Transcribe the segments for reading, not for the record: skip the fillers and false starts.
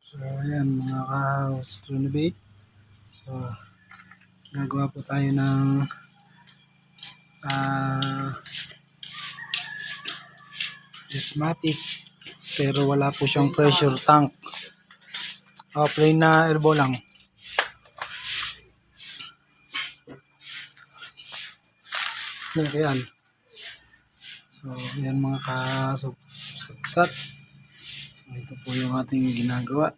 So ayan mga ka-house renovate. So gagawa po tayo ng Jetmatic pero wala po siyang pressure tank. Plain na elbow lang. Yan. So ayan mga kasubsat. So ito po yung ating ginagawa.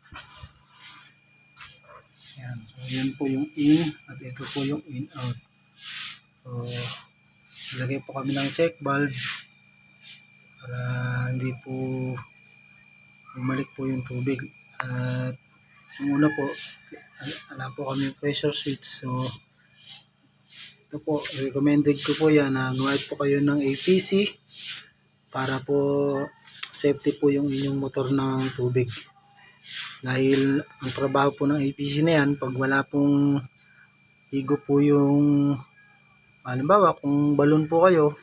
Yan. So yan po yung in at ito po yung in out. So ilagay po kami ng check valve para hindi po bumalik po yung tubig. At yung una po, wala po kami pressure switch. So ito po, recommended ko po yan na gumamit po kayo ng APC para po safety po yung inyong motor ng tubig. Dahil ang trabaho po ng APC na yan, pag wala pong higo po yung, halimbawa kung balon po kayo,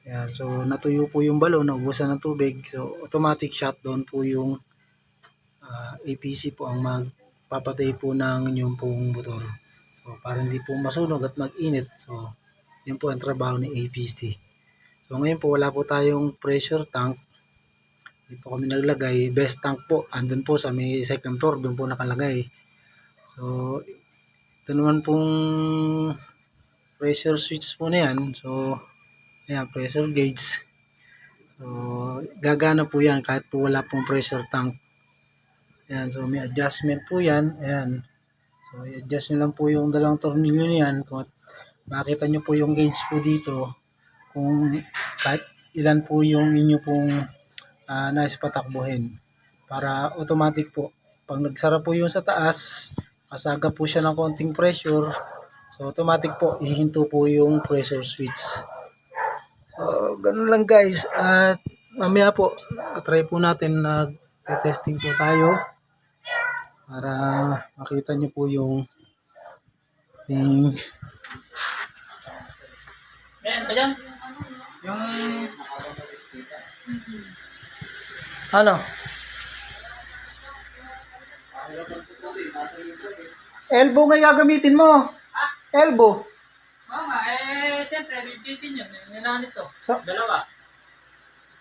yan, so natuyo po yung balon, naubusan ng tubig, so automatic shutdown po yung APC po ang magpapatay po ng inyong pong motor. So para hindi po masunog at mag-init, so yun po ang trabaho ni APC. So ngayon po wala po tayong pressure tank. Hindi po kami naglagay. Best tank po, andun po sa may second floor, doon po nakalagay. So ito naman pong pressure switch po na yan. So ayan, pressure gauge. So gagana po yan kahit po wala pong pressure tank. Ayan, so may adjustment po yan. Ayan. So i-adjust nyo lang po yung dalawang tornilyo niyan. Kung makita nyo po yung gauge po dito, kung kahit ilan po yung inyo pong nais patakbuhin. Para automatic po. Pag nagsara po yung sa taas, pasaga po siya ng konting pressure. So automatic po, ihinto po yung pressure switch. So ganun lang guys. At mamaya po, try po natin testing po tayo. Para makita nyo po yung yung ano elbow nga gagamitin mo. Elbow. Oo nga, siyempre, bibitin yun. Nilang nito. Dalawa.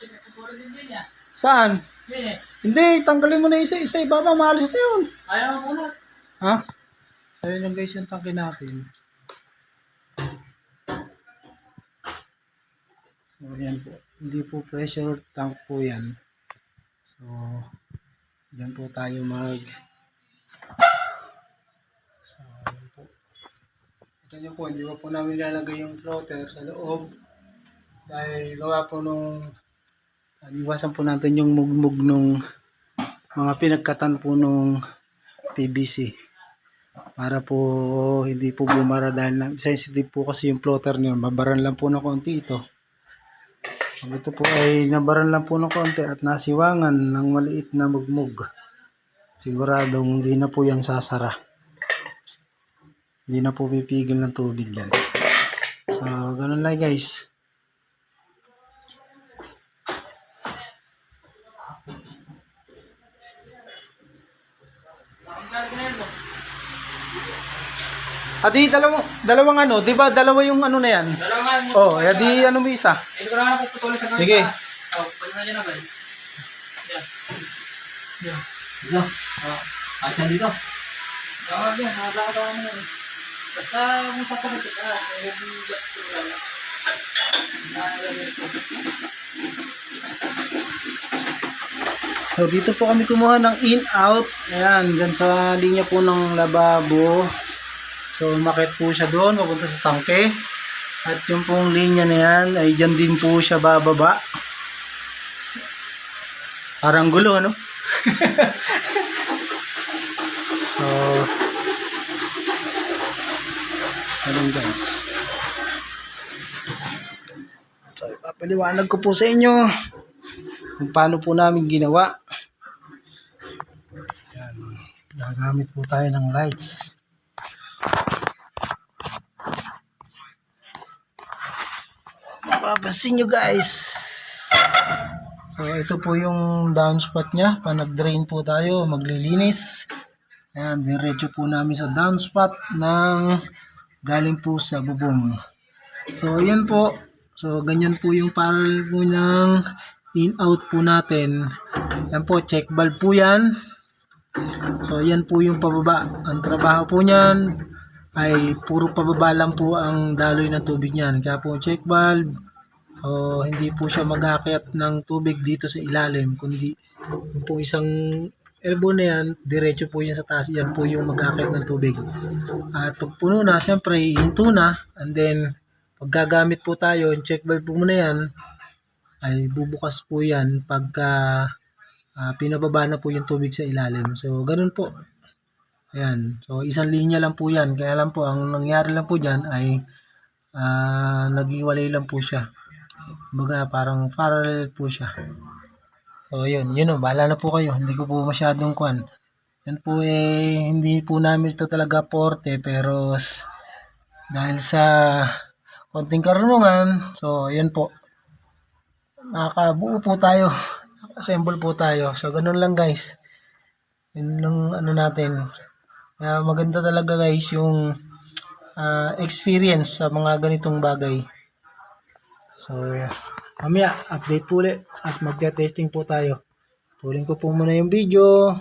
Siguro din niya. Saan? Yun eh. Hindi, tanggalin mo na isa-isa. Ibaba, maalis na yun. Ayaw mo muna. Ha? So yun yung guys yung tangke natin. So yan po. Hindi po pressure tank po yan. So dyan po tayo so yan po. Ito nyo po, hindi po namin lalagay yung floater sa loob. Dahil gawa po nung iwasan po natin yung mugmug nung mga pinagkatan po nung PVC. Para po hindi po bumara dahil sensitive po kasi yung floater niyo. Mabaran lang po ng konti ito. Pag ito po ay nabaran lang po ng konti at nasiwangan ng maliit na mugmug, siguradong hindi na po yan sasara. Hindi na po pipigil ng tubig yan. So, ganun lang guys. Adi dalawang ano, 'di ba? Dalawa yung ano na yan. Dalawa nga. Oh, adi ano mo isa? Ito ko lang putuloy sa gawin. Sige. Pwede na dyan na ba? Yan. Yan. Dito. Ayan dito. Tawag yan. Nakakatawa mo na. Basta kung sasagot ka, huwag yung just to lang. So dito po kami kumuha ng in-out. Ayan, dyan sa linya po ng lababo. So umakyat po siya doon, mapunta sa tangke. At yung pong linya na yan, ay dyan din po siya bababa. Parang gulo, ano? So, ayun guys. So, ipapaliwanag ko po sa inyo kung paano po namin ginawa. Yan. Gagamit po tayo ng lights. Mapapansin nyo guys, So ito po yung downspout niya. Pa nag-drain po tayo, maglilinis. Ayan, diretso po namin sa downspout ng galing po sa bubong. So ayan po. So ganyan po yung parallel po ng in-out po natin. Yan po, check valve po yan. So yan po yung pababa. Ang trabaho po niyan ay puro pababa lang po ang daloy ng tubig niyan. Kaya po check valve. So hindi po siya mag-aakyat ng tubig dito sa ilalim, kundi yung po isang elbow na yan, diretso po yan sa taas. Yan po yung mag-aakyat ng tubig. At pag puno na, siyempre ihinto na, and then pag gagamit po tayo, yung check valve po muna yan, ay bubukas po yan pagka pinababa na po yung tubig sa ilalim. So ganun po. Ayan. So isang linya lang po yan. Kaya lang po, ang nangyari lang po dyan ay naghiwalay lang po siya. Baga parang parallel po siya. So yun o, bahala na po kayo. Hindi ko po masyadong kuhan. Yan po hindi po namin ito talaga porte, pero dahil sa konting karunungan, so yun po. Nakakabuo po tayo. Assemble po tayo. So ganun lang guys. Yun lang ano natin. Maganda talaga guys yung experience sa mga ganitong bagay. So, mamaya, update po ulit at magte-testing po tayo. Tuloy ko po muna yung video.